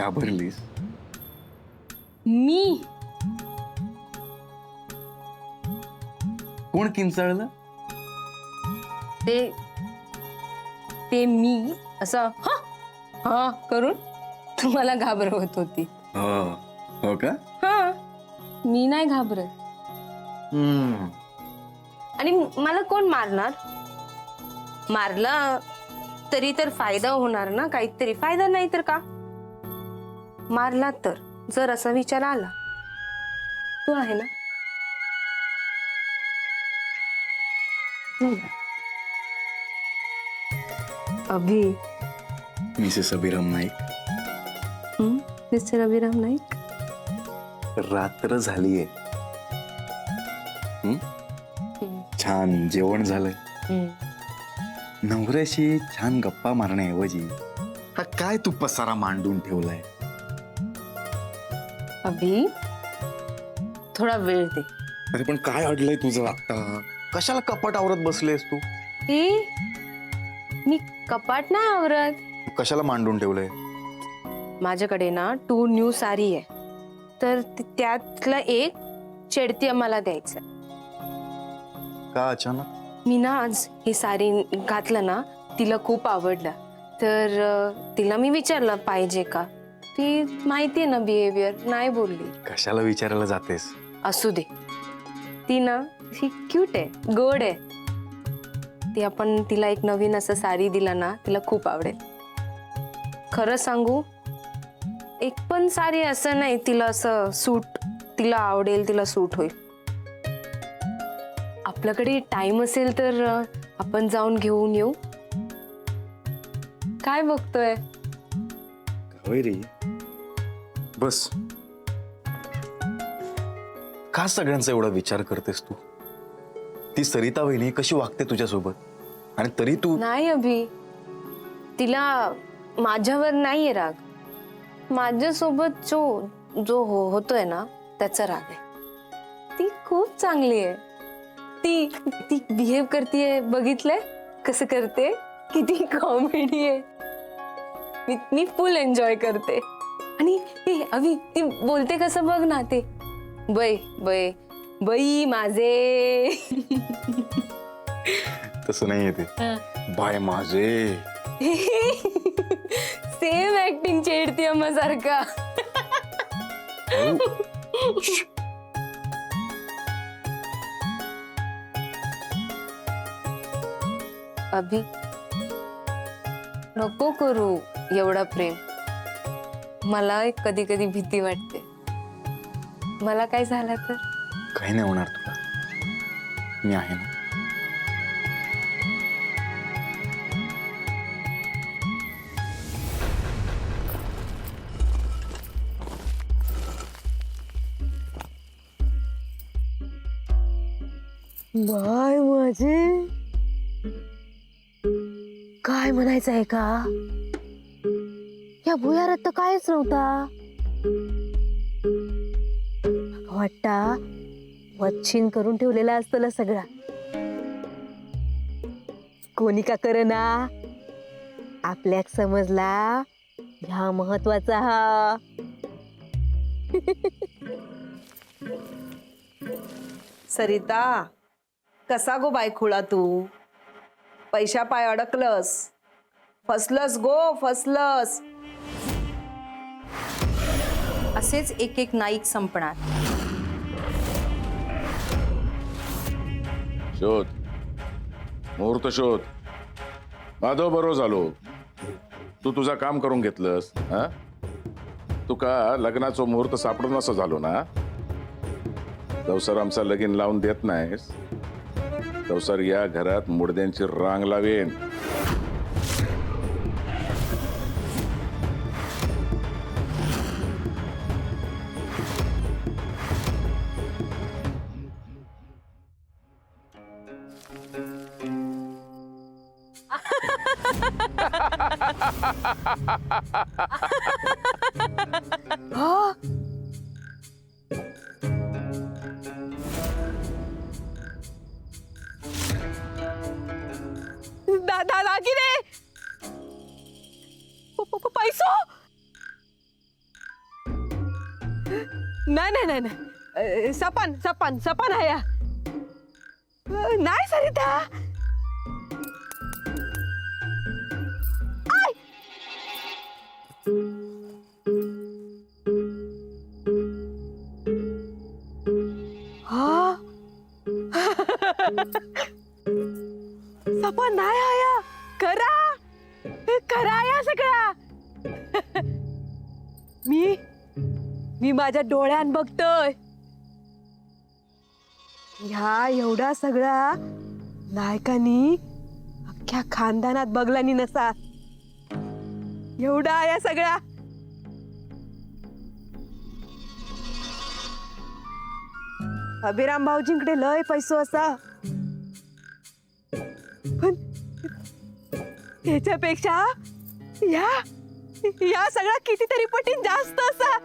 घाबरलीस? मी कोण किंचाळलं? ते ते मी असं हा हा करून तुम्हाला घाबरवत होती. हो का? हा, मी नाही घाबरत. आणि मला कोण मारणार? मारला तरी तर फायदा होणार ना, काहीतरी. फायदा नाही तर का? मारला तर जर असा विचार आला, तू आहे ना. अभि, मिसेस अभिराम नाईक, मिस्टर अभिराम नाईक, रात्र झालीये. छान जेवण झालंय. नवऱ्याशी छान गप्पा मारण्याऐवजी हा काय तू पसारा मांडून ठेवलाय? अभि, थोडा वेळ दे. अरे पण काय अडलंय तुझं आता? कशाला कपाट आवरत बसलेस तू? मी कपाट नाही आवरत. कशाला मांडून ठेवलंय? माझ्याकडे ना 2 न्यू साडी आहे, तर त्यातला एक चेडती आम्हाला द्यायचं. का अचानक? मी ना आज ही साडी घातलं ना, तिला खूप आवडलं. तर तिला मी विचारलं पाहिजे का. ती माहितीये ना बिहेवियर, नाही बोलली. कशाला विचारायला जातेस? असू दे. ती ना ही क्यूट आहे, गोड आहे. ती आपण तिला एक नवीन असं साडी दिला ना, तिला खूप आवडेल. खरं सांगू, एक पण साडी असं नाही तिला असं सूट, तिला आवडेल, तिला सूट होईल. आपल्याकडे टाइम असेल तर आपण जाऊन घेऊन येऊ. काय बघतोय? होय रे, बस. का सगळ्यांचा एवढा विचार करतेस तू? ती सरिता वहिनी कशी वागते तुझ्यासोबत, आणि तरी तू. नाही अभि, तिला माझ्यावर नाहीये राग. माझ्यासोबत जो होतोय ना, त्याचा राग आहे. ती खूप चांगली आहे. ती बिहेव करतेय, बघितलंय कसं करते? किती कॉमेडी आहे. मी फुल एन्जॉय करते. आणि अभि, ती बोलते कसं बघ ना, ते बै बै बाई माझे. तसं नाहीये ते. बाय माझे. सेम ऍक्टिंग चेडती अम्मा सारखा. अभि, नको करू एवढा प्रेम. मला कधी कधी भीती वाटते. मला काय झालं तर? काही नाही होणार तुला, मी आहे ना. बाय माझे, काय म्हणायचं आहे का? या भुयारात तर कायच नव्हता. वाटता वच्छिन करून ठेवलेला असतो ना सगळा. कोणी का करना, आपल्याक समजला ह्या महत्वाचा हा. सरिता, कसा गो बाय खुळा तू? पैशा पाय अडकलस, फसलस गो, फसलस. असेच एक एक नाईक संपणार. शोध, मुहूर्त शोध. माधव बरोबर झालो. तू तुझा काम करून घेतलंस. तुका लग्नाचं मुहूर्त सापडून असं झालो ना. दवसर आमचा लगीन लावून देत नाहीस, दवसर या घरात मुडद्यांची रांग लावेन. दादा रे, पैसो. नाही नाही सपन सपन सपन आहे या. नाही सरिता. आय. हा सपन नाही आया. खरा खरा या सगळा. मी माझ्या डोळ्यान बघतोय. ह्या एवढा सगळा नायकानी अख्ख्या खानदानात बघलानी नसा. एवढा या सगळा. अभिराम भाऊजींकडे लय पैसो असा, पण त्याच्यापेक्षा या या सगळा कितीतरी पटीन जास्त असा.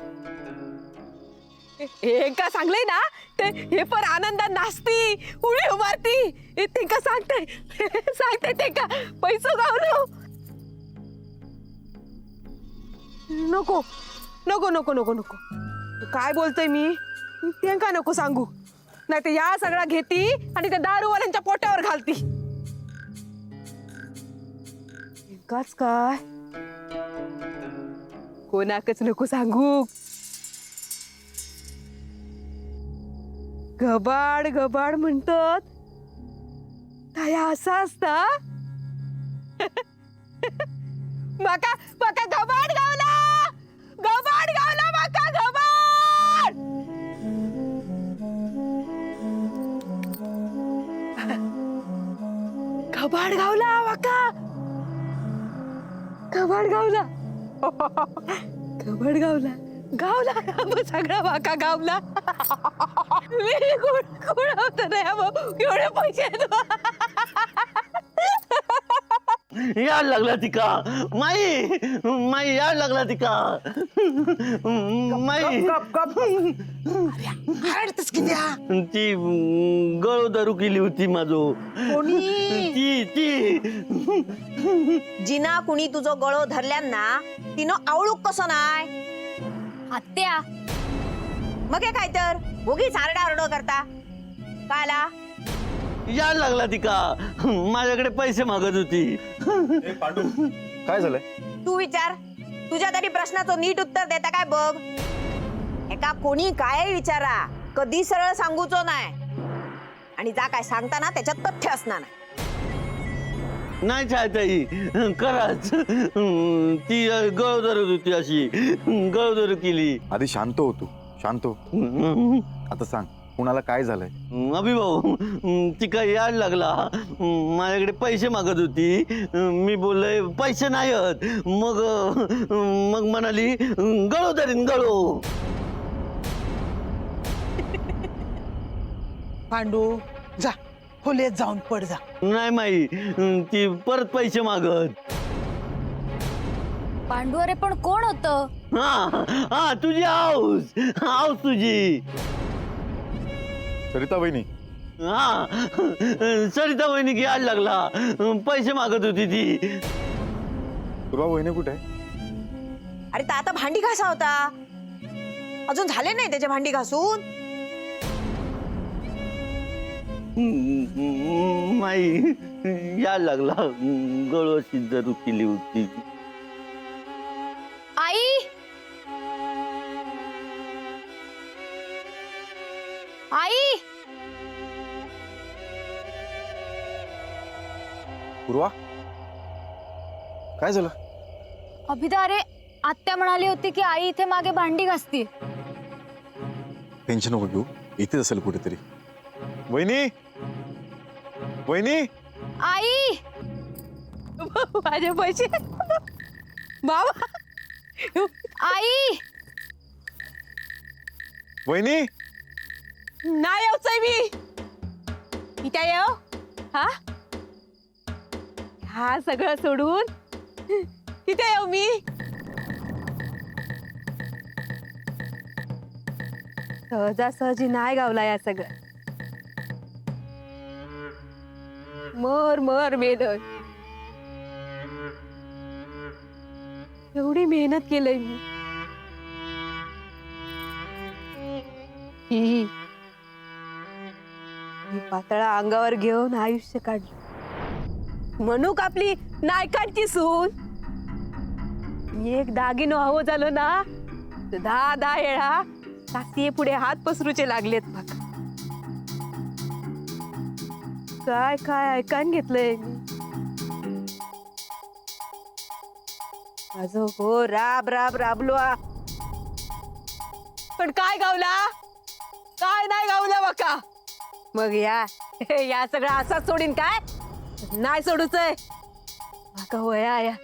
एका सांगले ना ते हे पण आनंदात नाचती उडी उभारती. ते का सांगते सांगते ते का पैसो गावलो. नको नको नको नको नको. काय बोलतोय मी ते का नको सांगू. नाही तर या सगळा घेती आणि त्या दारूवाल्यांच्या पोटावर घालती. एकाच काय कोणाकच नको सांगू. घबाड घबाड म्हणतात त्या असा असता. माका माका घबाड गावला. घबाड गावला माका घबाड. घबाड गावला माका. घबाड गावला. घबाड गावला गावला सगळा वाका गावला. मी कोण होत नाही एवढे पैसे याड लागला तिका. माई माई याड लागला तिका. माई ती गळो दारू केली होती माझो. ती ती जिना कुणी तुझो गळो धरल्यान ना तिनं आवळूक कसं नाय. आत्या मग हे काय तर उगीच आरडाओरडा करता. काला याड लागला तिका. माझ्याकडे पैसे मागत होती. काय झालंय? तू विचार. तुझ्या तरी प्रश्नाचं नीट उत्तर देता काय बघ. एका कोणी काय विचारा कधी सरळ सांगूचो नाही. आणि जा काय सांगताना त्याच्यात तथ्य असणार नाही. नाही छायताई खरंच ती गळो धरत होती अशी गळो केली. आधी शांत हो तू, शांत हो. आता सांग कुणाला काय झालंय? अभिभाऊ तिका याड लागला. माझ्याकडे पैसे मागत होती. मी बोललोय पैसे नाही आहेत. मग मग म्हणाली गळो धरीन गळो. पांडू जा खोलीत जाऊन पड जा. नाही माई ती परत पैसे मागत. पांडू अरे पण कोण होतं? हा हा तुझी हाऊस हाऊस तुझी. सरिता वहिनी. हा सरिता वहिनी की याड लागला. पैसे मागत होती ती. पूर्वा वहिनी कुठे आहे? अरे तर आता भांडी घासा होता. अजून झाले नाही त्याचे भांडी घासून. माई याड लागला. गळो अशी दारू केली होती. आई आई पूर्वा काय झालं? अभिदा अरे आत्या म्हणाली होती की आई इथे मागे भांडी घासती. टेन्शन नको घेऊ, इथेच असेल कुठेतरी. वहिनी वहिनी. आई माझे पैसे बाबा. आई वहिनी. नाही येऊचय मी. इथे येऊ. हा हा सगळं सोडून इथे येऊ मी. सहजासहजी नाही गावला या सगळं. मर मर मेहनत. एवढी मेहनत केलंय मी. ही पातळा अंगावर घेऊन आयुष्य काढलं. म्हणूक आपली नायकांची सून. मी एक दागिनो हवं झालो ना तर 10 वेळा साती पुढे हात पसरूचे लागलेत बघ. काय काय ऐकान घेतलंय मी. माझं हो राब राब राबलो आ. पण काय गावला, काय नाही गावला बका. मग या सगळं असाच सोडीन काय, नाही सोडूच आहे बका. होया या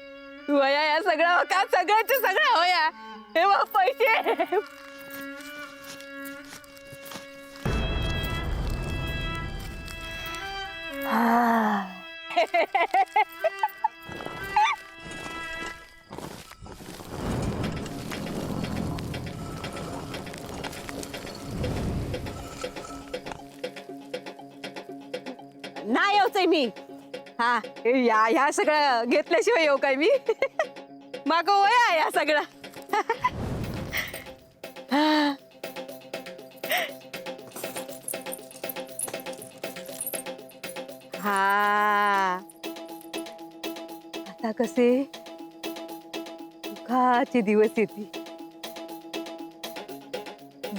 सगळं बका, सगळ्याचे सगळं होया. हे बघ पैसे. नाही येऊच मी. हा या सगळं घेतल्याशिवाय येऊ काय मी. माग वया या सगळं. हा आता कसे सुखाचे दिवस येते.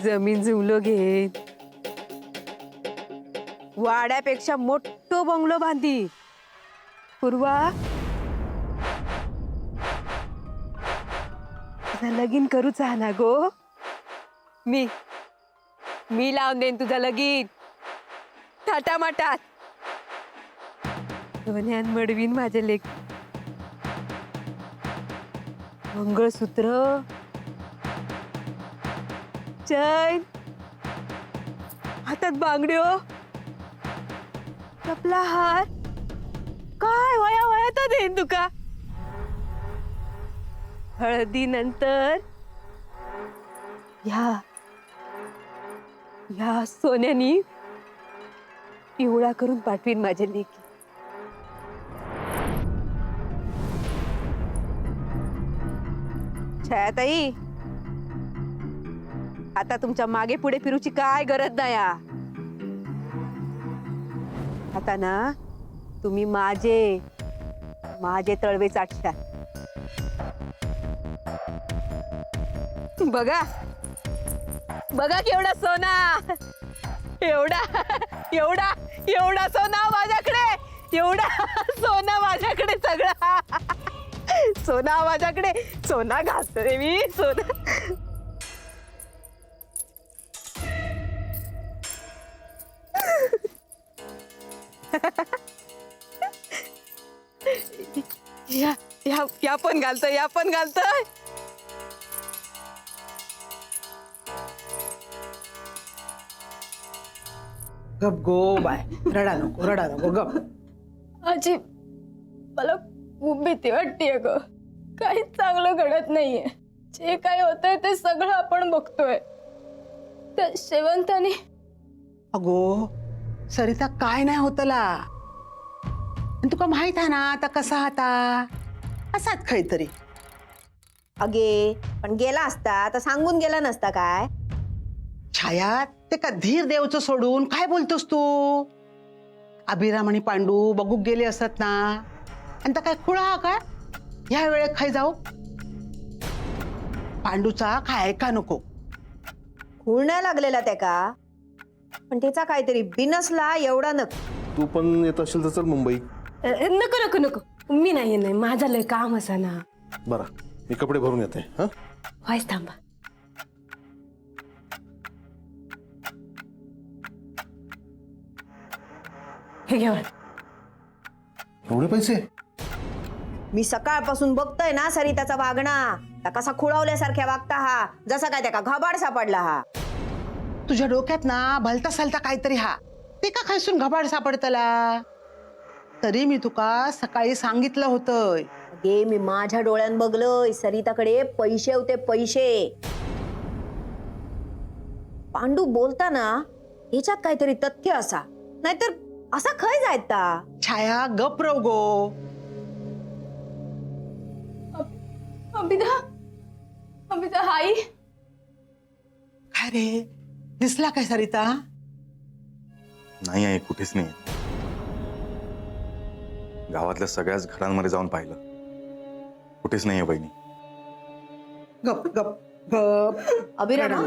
जमीन जुमलो घेत वाड्यापेक्षा मोठो बंगलो बांधी. पूर्वा तुझा लगीन करूच हा ना गो. मी लावून देईन तुझा लगीन थाटामाटात. सोन्यान मडवीन माझे लेक. मंगळसूत्र, चैन, हातात बांगड्यो, आपला हार, काय वया तर देईन तुका. हळदी नंतर या सोन्यानी पिवळा करून पाठवीन माझ्या लेकी. छायाताई, आता तुमच्या मागे पुढे फिरूची काय गरज नाही. आता ना तुम्ही माझे तळवे चाटता. बघा केवढा सोना. एवढा सोना माझ्याकडे. एवढा सोना माझ्याकडे. सगळा सोना माझ्याकडे. सोना घासतो रे मी. सोना या पण घालतोय. गप गो बाय, रडा नको गप. आजी मला खूप भीती वाटतेय ग. काहीच चांगलं घडत नाहीये. जे काय होतंय ते सगळं आपण बघतोय. त्या शेवंताने अगो सरिता, काय नाही होतला. आणि तुका माहित आहे ना आता कसा आता असाच काहीतरी. अगे पण गेला असता तर सांगून गेला नसता काय. छाया, ते का धीर देवचं सोडून काय बोलतोस तू. अभिराम आणि पांडू बघू गेले असत ना. आणि तर काय खुळा हा काय ह्या वेळेत खाई जाऊ. पांडूचा काय ऐका नको. खूळ नाही लागलेला त्या का, पण त्याचा काहीतरी बिनसला एवढा नको. तू पण येत असेल तर चल मुंबई. नको मी नाही येणार. माझा लय काम असा ना. बरं, मी कपडे भरून येते. हा, व्हायच थांबा. हे घ्या. एवढे पैसे? मी सकाळपासून बघतोय ना सरिताचा वागणा. त्या कसा खुळवल्यासारख्या वागता हा, जसा काय त्या घबाड सापडला हा. तुझ्या डोक्यात ना भलता सलता काहीतरी हा. ते का खायसून घबाड सापडतला. तरी मी तुका सकाळी सांगितलं होतं. गे मी माझ्या डोळ्यान बघलोय. सरिताकडे पैसे होते, पैसे. पांडू बोलताना ह्याच्यात काहीतरी तथ्य असा, नाहीतर असा खय जायता. छाया गप रव गो. अभिदा हाई. काय रे, दिसला काय सरिता? नाही आहे, कुठेच नाही. गावातल्या सगळ्याच घरांमध्ये जाऊन पाहिलं, कुठेच नाहीये वहिनी. गप गप गप. अभिरामा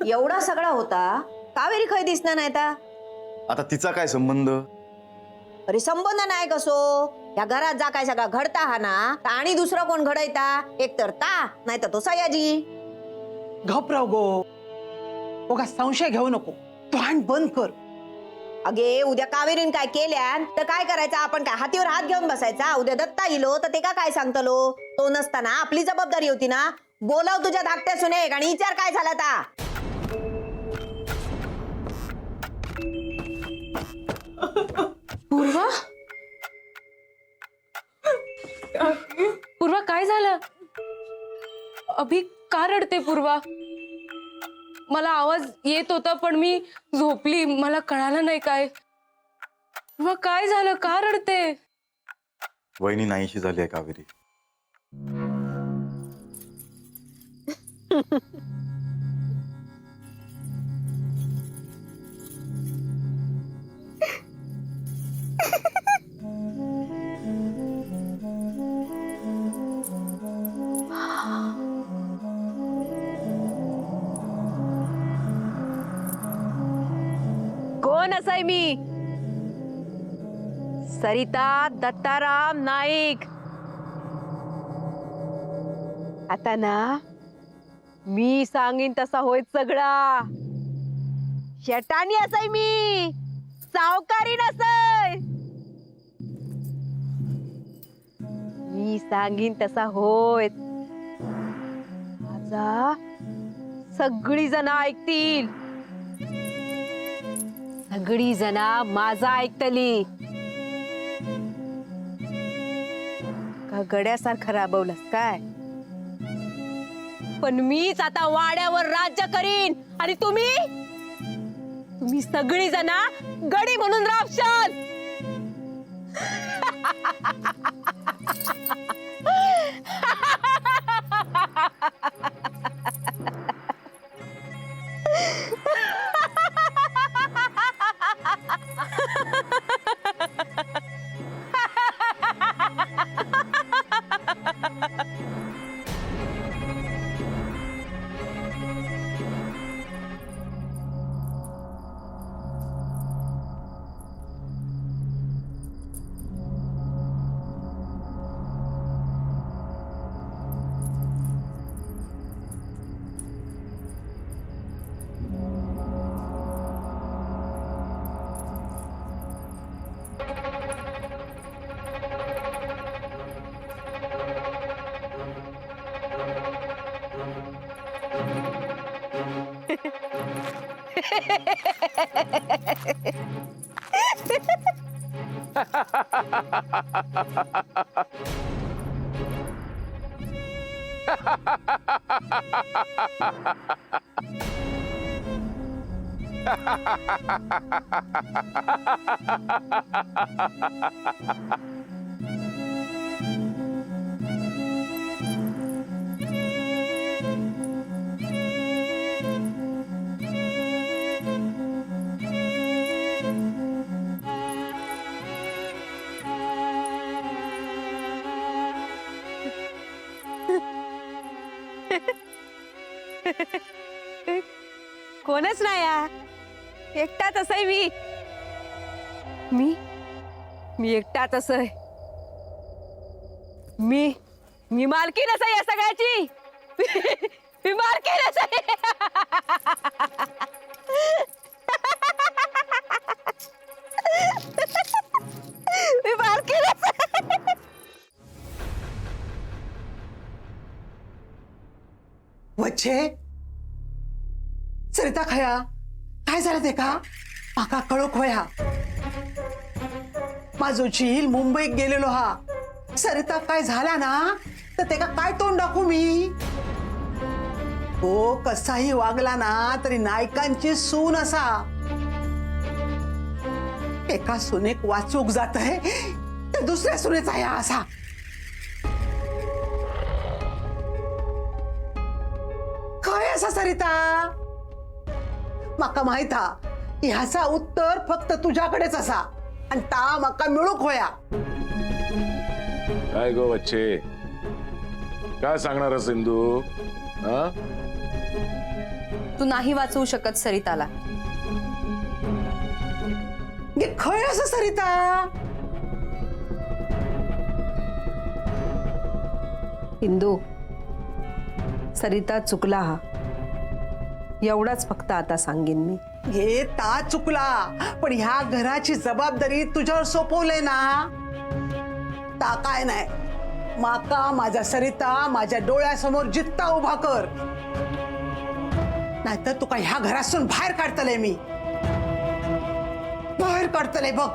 एवढा सगळा होता कावेरी खय दिसणार नाही ता? आता तिचा काय संबंध? अरे संबंध नाही कसो, या घरात जा काय सगळा घडता हा ना, ता आणि दुसरा कोण घडयता? एक तर ता नाही तर तो सयाजी. घबराव गो. बघा संशय घेऊ नको, तोंड बंद कर. अगे उद्या कावेरीन काय केल्यान तर काय करायचं? आपण काय हातीवर हात घेऊन बसायचा? उद्या दत्ता इलो तर ते का काय सांगतलो? तो नसताना आपली जबाबदारी होती ना. बोलाव तुझ्या धाकट्या सुनेक आणि विचार काय झाला ता. पूर्वा, पूर्वा काय झालं? अभि का रडते पूर्वा? मला आवाज येत होता पण मी झोपली, मला कळालं नाही काय. पूर्वा काय झालं, का रडते? वहिनी नाहीशी झाली आहे कावेरी. कोण असाय मी? सरिता दत्ताराम नाईक. आता ना मी सांगीन तसा होय सगळा. शेटानी असाय मी, सावकारी नसय. मी सांगीन तसा होय. माझा सगळी जण ऐकतील, सगळी जना माझा ऐकतली. का गड्यासारखं राबवलंस काय? पण मीच आता वाड्यावर राज्य करीन आणि तुम्ही सगळी जना गडी म्हणून राबशाल. कोणच नाही या, एकटाच असय मी एकटाच असय. मी मालकीन असय या सगळ्याची. मी मालकीन असय. मी मालकीन असय. वच्छे सरिता खया काय झालं ते का? माका कळोक वया. माझो झील मुंबईत गेलेलो हा. सरिता काय झाला ना तर ते का काय तोंड दाखवू मी? तो कसाही वागला ना तरी नायकांची सून असा. एका सुनेक वाचूक जात आहे तर दुसऱ्या सुनेचा आहे असा. काय असा सरिता? माका माहित हा ह्याचा उत्तर फक्त तुझ्याकडेच असा आणि ता माका मिळूक होया. काय गो बच्चे, काय सांगणार सिंधू? हा? तू नाही वाचवू शकत सरिताला. हे खय असं सरिता? हिंदू, सरिता चुकला हा, एवढाच फक्त आता सांगेन मी. हे ता चुकला, पण ह्या घराची जबाबदारी तुझ्यावर सोपवलंय ना. ता काय नाही, माका माझा सरिता माझ्या डोळ्यासमोर जित्ता उभा कर, नाहीतर तुका ह्या घरातून बाहेर काढतलंय मी. बाहेर काढतलंय बघ.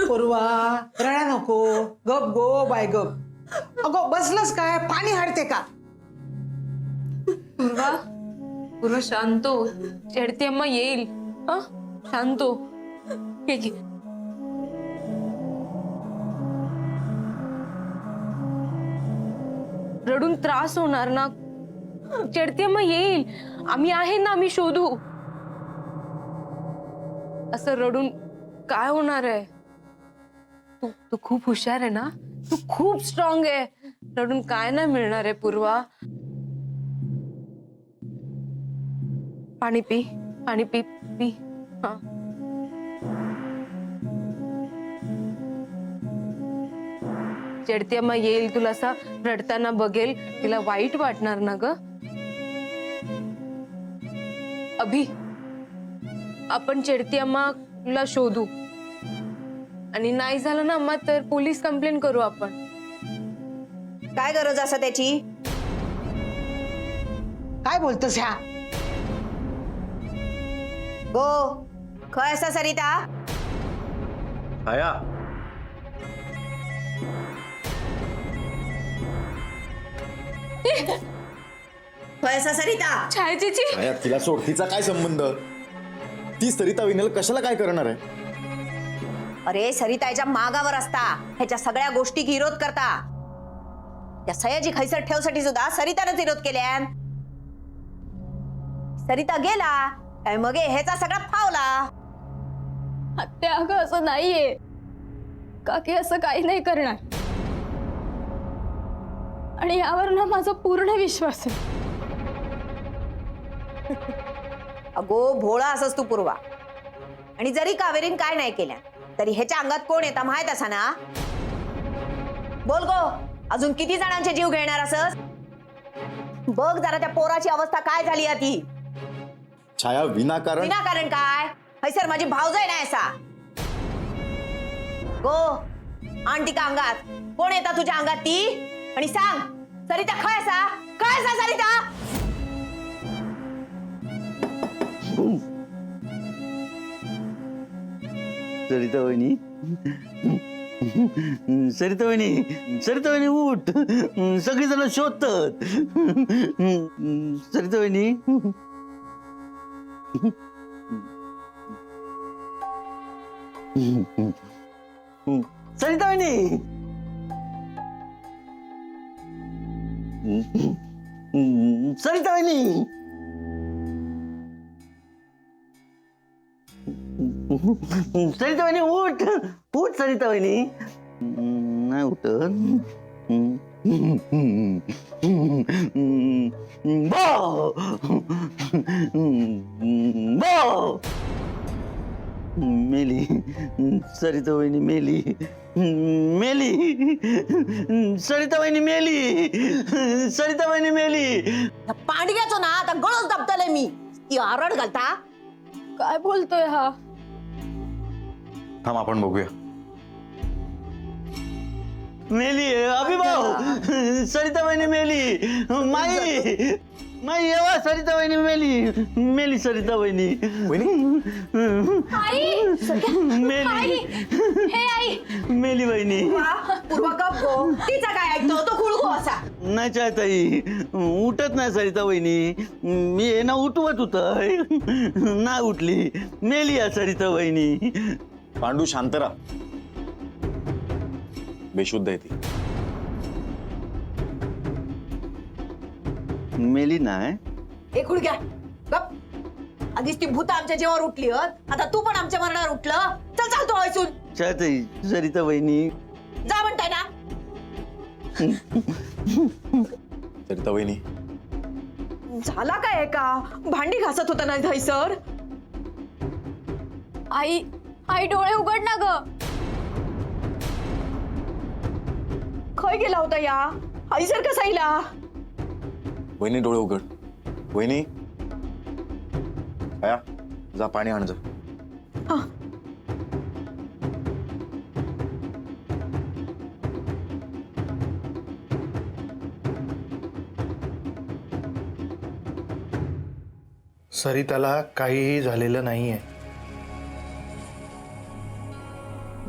पूर्वा, रडा नको, गप गो बाय गप. अगो बसलंस काय? पाणी हडते का? पूर्वा, पूर्वा शांत हो. चढती अम्मा येईल. हा, शांत हो. हे घे. रडून त्रास होणार ना. चढती अम्मा येईल. आम्ही आहे ना, आम्ही शोधू. असं रडून काय होणार आहे? तू खूप हुशार आहे ना, तू खूप स्ट्रॉंग आहे. रडून काय नाही मिळणार आहे पूर्वा. पाणी पी, पाणी पी पी. हा, चढती अम्मा येईल, तुला असा रडताना बघेल, तिला वाईट वाटणार ना ग. अभि, आपण चढती अम्माला शोधू, आणि नाही झालं ना अम्मा तर पोलीस कंप्लेंट करू आपण. काय गरज असं त्याची? काय बोलतोस ह्या? गो खय असा सरिता? छाया, खय असा सरिता? छायाची छाया तिला सोड. तिचा काय संबंध? ती सरिता विनेल कशाला काय करणार आहे? अरे सरिता याच्या मागावर असता, ह्याच्या सगळ्या गोष्टी विरोध करता. त्या सयाजी खैसर ठेवसाठी सुद्धा सरितानंच विरोध केल्यान. सरिता गेला काय मग ह्याचा सगळा फावला. आत्या, अगं असं नाहीये. काकी असं काही नाही करणार, आणि यावर ना माझा पूर्ण विश्वास आहे. अगो भोळा असस तू पूर्वा, आणि जरी कावेरीन काय नाही केल्या तरी ह्याच्या अंगात कोण येता माहित असा ना. बोल गो, अजून किती जणांचे जीव घेणार असस? बघ जरा त्या पोराची अवस्था काय झाली आहे ती. छाया विनाकारण विनाकारण काय? हैसर माझी भावजाई नाही असा. गो आण ती का अंगात. कोण येता तुझ्या अंगात ती? आणि सांग सरिता खय असा सरिता? सरिता वहिनी, सरिता वहिनी, सरिता वहिनी उठ. सगळीजण शोधतात. सरिता वहिनी, सरिता वहिनी, सरिता वहिनी, सरिता वहिनी उठ. उठ सरिता वहिनी. नाही उठत. मेली सरिता वहिनी, मेली मेली सरिता वहिनी, मेली सरिता वहिनी, मेली. या पांडग्याचो ना आता गळच दाबतले मी. ती आरड घालता. काय बोलतोय हा? थांब आपण बघूया. मेली अभिभाऊ, सरिता वहिनी मेली. माई माई येवा, सरिता वहिनी मेली. मेली सरिता वहिनी. मेली मेली वहिनी. पूर्वा गप गो. तिचा काय ऐकतो तो खुळगो असा. नाही चाहताई, उठत नाही सरिता वहिनी. मी हे ना उठवत होत, नाही उठली. मेली या सरिता वहिनी. पांडू शांत राहा. बेशुद्ध आहे ती. मेली नाही. एक खुडग्या गप. आधीच ती भूत आमच्या जीवावर उठली आता तू पण आमच्या मरणावर उठलं. चल चालतो व्हायसून. चाहताई, सरिता वहिनी. जा म्हणताय ना. सरिता वहिनी, झाला काय का? भांडी घासत होता ना धैसर. आई आई डोळे उघड ना ग. खय गेला होता या आईसर कसा येला? वहिनी डोळे उघड. वहिनी, आया जा पाणी आण जा. सरिताला काहीही झालेलं नाहीये.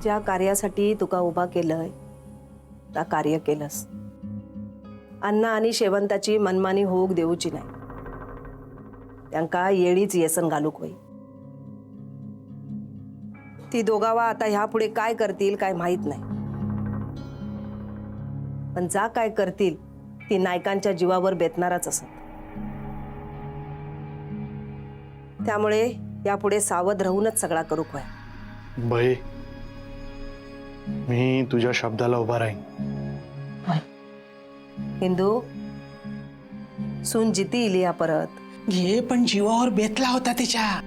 ज्या कार्यासाठी तुका उभा केलंय त्या कार्य केलंस. अण्णा आणि शेवंताची मनमानी होऊक देऊची नाही. त्यांका येळीच येसन घालूक होई. ती दोघावा आता ह्या पुढे काय करतील काय माहित नाही. पण जा काय करतील ती नायकांच्या जीवावर बेतणारच असत. त्यामुळे यापुढे सावध राहूनच सगळा करूक होय. बाई, मी तुझ्या शब्दाला उभा राहीन. हिंदू, सून जिती इली या परत. घे पण जीवावर बेतला होता तिच्या.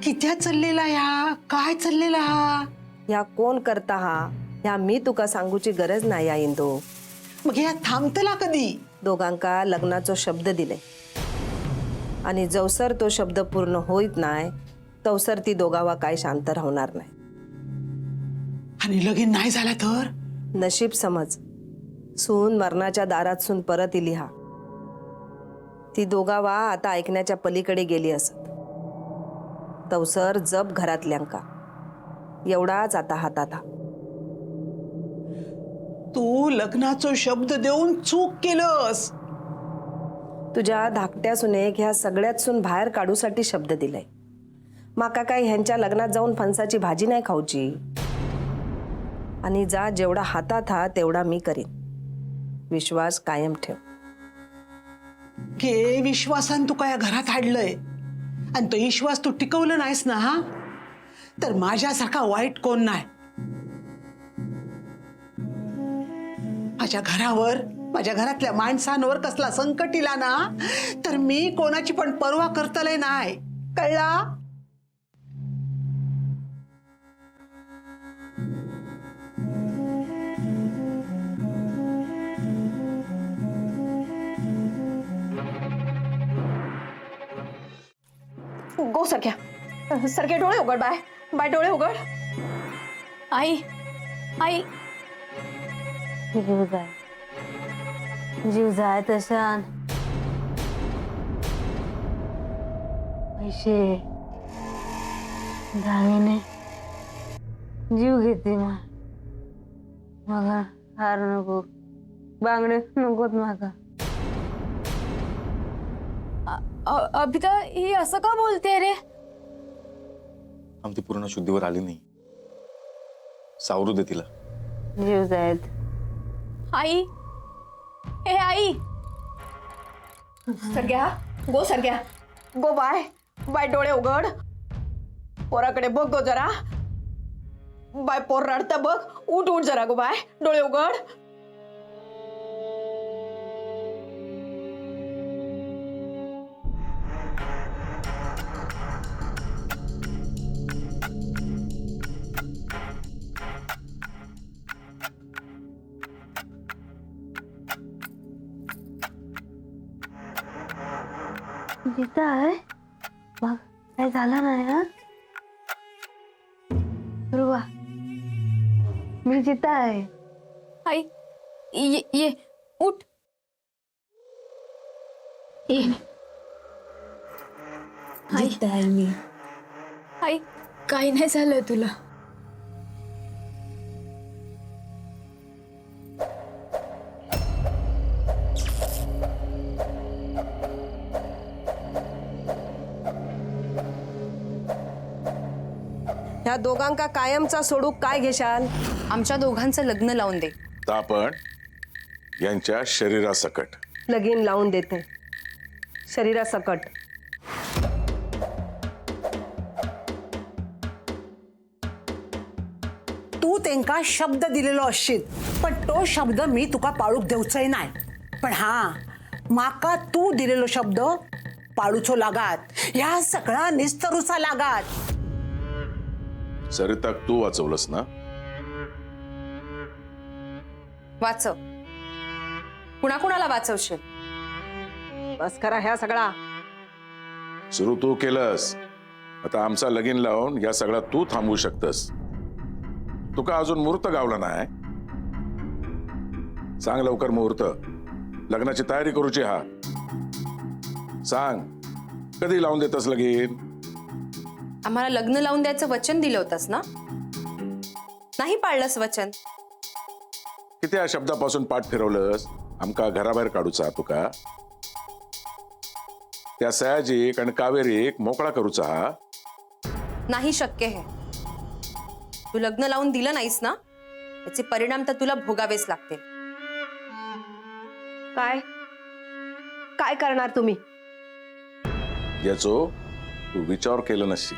कित्या चाललेला या? काय चाललेला हा? ह्या कोण करता हा? ह्या मी तुका सांगूची गरज नाही या इंदू. मग या थांबतला कधी? दोघांका लग्नाचो शब्द दिले आणि जवसर तो शब्द पूर्ण होईत नाही तवसर ती दोघावा काय शांत राहणार नाही. आणि लगीन नाही झाला तर? नशीब समज. सून मरणाच्या दारात सून परत इली हा. ती दोघावा आता ऐकण्याच्या पलीकडे गेली असत. तवसर जप घरातल्यांका एवढाच आता हातात हा. तू लग्नाचो शब्द देऊन चूक केलंस. तुझ्या धाकट्या सुनेक ह्या सगळ्यात सून बाहेर काढूसाठी शब्द दिलाय. माका काय ह्यांच्या लग्नात जाऊन फणसाची भाजी नाही खाऊची. आणि जा जेवढा हातात हा तेवढा मी करीन. विश्वास कायम ठेव. के विश्वासान तू काय घरात हाडलंय आणि तो विश्वास तू टिकवलं नाहीस ना हा, तर माझ्यासारखा वाईट कोण नाही. माझ्या घरावर, माझ्या घरातल्या माणसांवर कसला संकट इला ना तर मी कोणाची पण पर्वा करतले नाही. कळला? गो सख्या. सरके डोळे उघड बाय. बाय डोळे उघड. आई आई जीव जाय तशान पैसे धावेने जीव घेते मग हार नको बांगडे नकोत माका. अभिता ही असं का बोलते रे? आमची पूर्ण शुद्धीवर आली नाही. सावरू दे तिला. जीव जायत. आई हे आई सरग्या गो सरग्या गो बाय बाय डोळे उघड. पोराकडे बघ गो जरा. बाय पोर रडता बघ. उठ उठ जरा गो बाय डोळे उघड. जिथं आहे मग काय झालं नाही ना ध्रुवा मी जिथं आहे. आई ये उठ ये जिथं आहे मी. आई काही नाही झालं तुला. ह्या दोघांका कायमचा सोडूक काय घेशाल? आमच्या दोघांचं लग्न लावून दे. तर आपण यांच्या शरीरासकट. लगीन लावून देते शरीरासकट. तू तेंका शब्द दिलेलो असशील पण तो शब्द मी तुका पाळूक देऊचंय नाही. पण हा माका तू दिलेलो शब्द पाळूचो लागात. ह्या सगळा निस्तरूचा लागात. सरिताक तू वाचवलंस ना. वाचव. कुणाकुणाला वाचवशील? बस करा ह्या सगळा. सुरू तू केलंस. आता आमचा लगीन लावून या सगळा तू थांबवू शकतस. तुका अजून मुहूर्त गावला नाही. सांग लवकर मुहूर्त. लग्नाची तयारी करूची. हा सांग कधी लावून देतस लगीन? आम्हाला लग्न लावून द्यायचं वचन दिलं होतंस ना. नाही पाळलंस वचन. किती या शब्दापासून पाठ फिरवलंस. आमका घराबाहेर काढूचा तुका. त्या सयाजीक आणि कावेरीक मोकळा करूचा. हा नाही शक्य हे. तू लग्न लावून दिलं नाहीस ना त्याचे परिणाम तर तुला भोगावेच लागतील. काय काय करणार तुम्ही? याचो तू विचार केलं नसशील.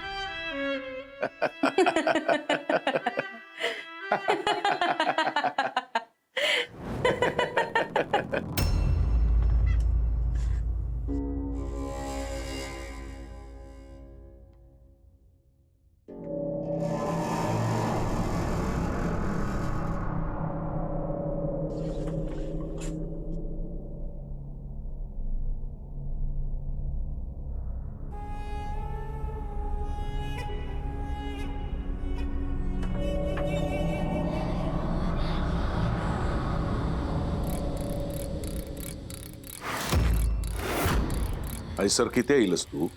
ऐसर किती येईलस तू.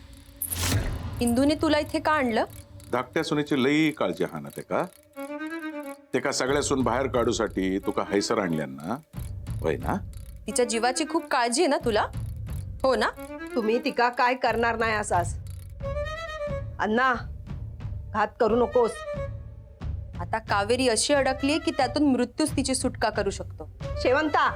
इंदूने तुला इथे का आणलं? धाकट्या सुनेची लई काळजी हा ना ते का सगळ्यासून बाहेर काढूसाठी तुका हैसर आणल्यांना होय ना. तिच्या जीवाची खूप काळजी आहे ना तुला. हो ना. तुम्ही तिका काय करणार नाही असाच. अण्णा घात करू नकोस. आता कावेरी अशी अडकली की त्यातून मृत्यूच तिची सुटका करू शकतो. शेवंता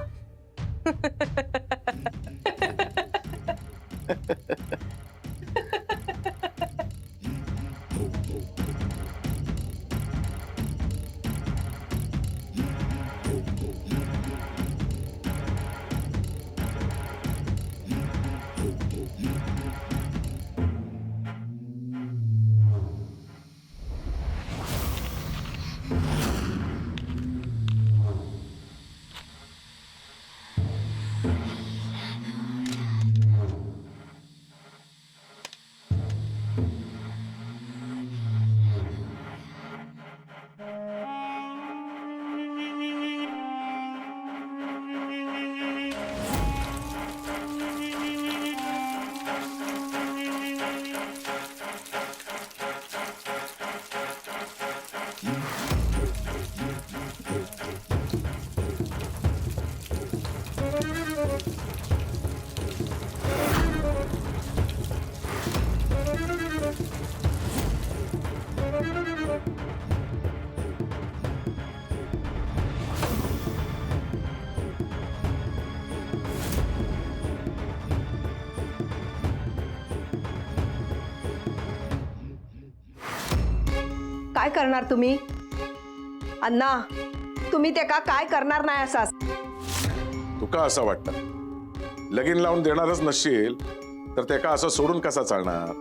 करणार तुम्ही? अण्णा, तुम्ही ते का काय करणार नाही असा? तुका असं वाटतं लगीन लावून देणारच नसशील तर ते का असं सोडून कसा चालणार?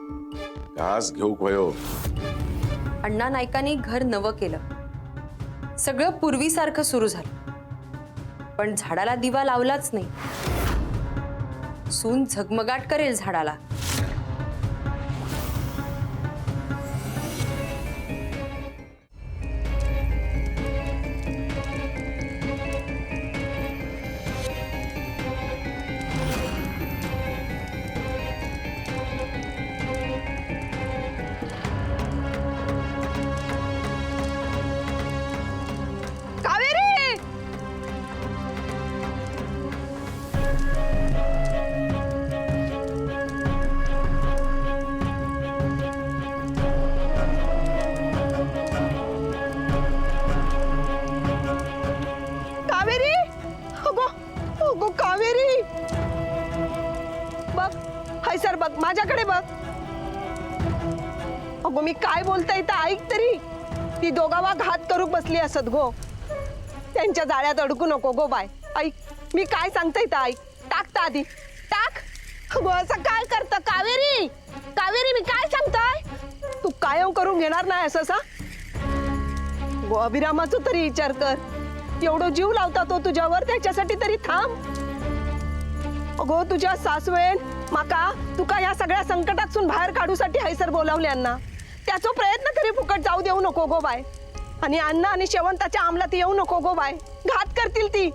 घास घेऊ वयो. अण्णा नाईकांनी घर नवं केलं, सगळं पूर्वीसारखं सुरू झालं, पण झाडाला दिवा लावलाच नाही. सून झगमगाट करेल झाडाला. कावेरी, कावेरी, अगो अगो कावेरी, बघ हाय सर, बघ माझ्याकडे बघ. अगो मी काय बोलताय तर ऐक तरी. ती दोघावा घात करू बसली असत गो. त्यांच्या जाळ्यात अडकू नको गो बाय. ऐक मी काय सांगते तर ऐक. टाकता आधी टाक. अगो असं काय करतं कावेरी? कावेरी मी काय सांगताय? तू कायम करून घेणार नाही असं सा? गो अभिरामाचं तरी विचार कर. एवढं जीव लावता तो तुझ्यावर, त्याच्यासाठी तरी थांब. अगो तुझ्या सासवेन माका तुका या सगळ्या संकटातून बाहेर काढूसाठी हैसर बोलावल्यांना, त्याचा प्रयत्न तरी फुकट जाऊ देऊ नको गो बाय. आणि अण्णा आणि शेवंताच्या अंमलात येऊ नको गो बाय. घात करतील ती.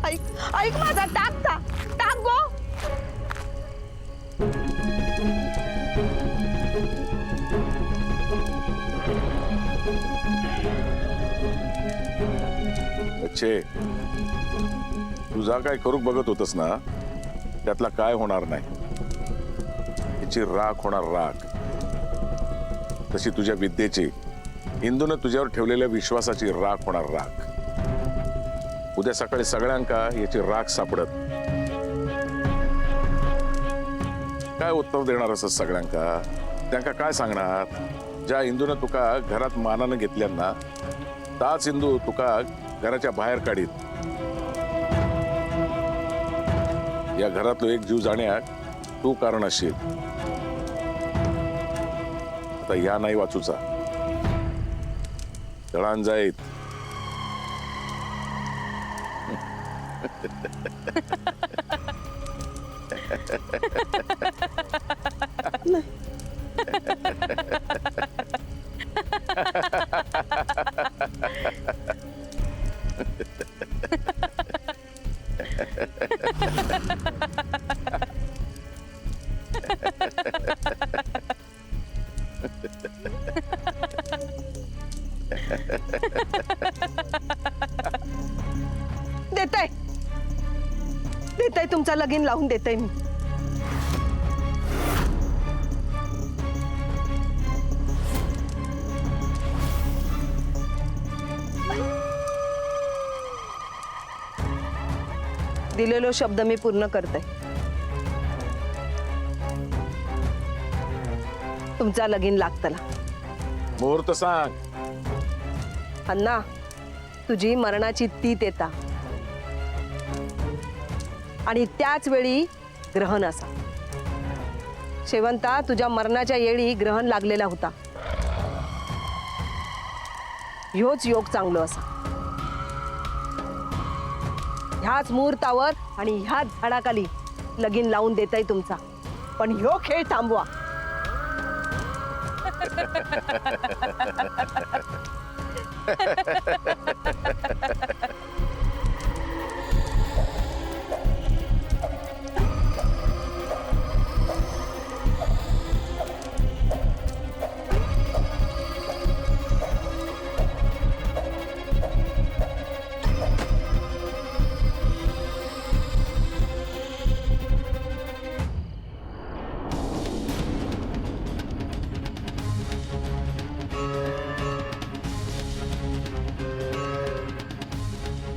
ऐक ऐक माझा, टाकता टाक गो. अच्छे, तुझा काय करू बघत होतस ना, त्यातला काय होणार नाही. तिची राख होणार राख. तशी तुझ्या विद्येची, इंदूनं तुझ्यावर ठेवलेल्या विश्वासाची राख होणार राख. उद्या सकाळी सगळ्यांका याची राख सापडत. काय उत्तर देणार असं सगळ्यांका? त्यांका काय सांगणार? ज्या इंदूनं तुका घरात मानानं घेतल्यांना, ताच इंदू तुका घराच्या बाहेर काढीत. या घरातलो एक जीव जाण्याक तू कारण असशील. आता या नाही वाचूचा, तळान जाईत. देताय देताय तुमचा लगीन लावून देताय मी. दिलेलो शब्द मी पूर्ण करते. तुमचा लगीन लागतला. मुहूर्त सांग. अण्णा, तुझी मरणाची तीत येता आणि त्याच वेळी ग्रहण असा. शेवंता, तुझ्या मरणाच्या येळी ग्रहण लागलेला होता. ह्योच योग चांगलो असा. ह्याच मुहूर्तावर आणि ह्याच झाडाखाली लगीन लावून देताय तुमचा. पण ह्यो खेळ थांबवा.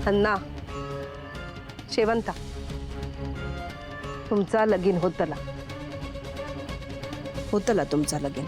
अण्णा, शेवंता, तुमचा लगीन होतला तुमचा लगीन.